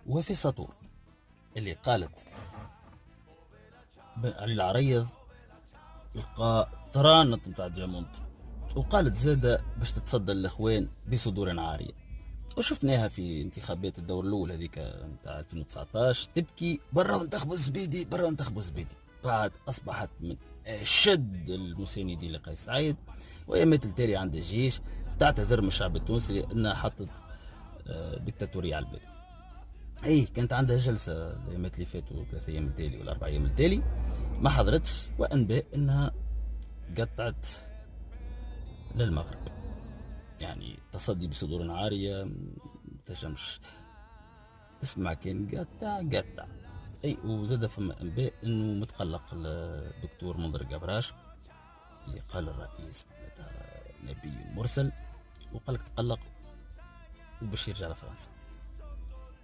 وفي سطور اللي قالت علي العريض لقى ترانط نتاع جامونت، وقالت زادة باش تتصدى الاخوان بصدور عارية. وشفناها في انتخابات الدور الاول هذيك نتاع 2019 تبكي برا وانتخبوا الزبيدي، برا وانتخبوا الزبيدي. بعد اصبحت من اشد المساندين لقيس سعيد، وايامات التالي عند الجيش تعتذر من الشعب التونسي انها حطت ديكتاتورية على البلاد. اي كانت عندها جلسه الايامات اللي فاتوا 3 ايام التالي ولا 4 ايام التالي ما حضرتش، وانباء انها قطعت للمغرب. يعني تصدي بصدور عاريه تجمش تسمع كان قطع. اي وزاد فما انباء انه متقلق الدكتور منذر قبراش اللي قال الرئيس نبي مرسل، وقالك تقلق وباش يرجع لفرنسا.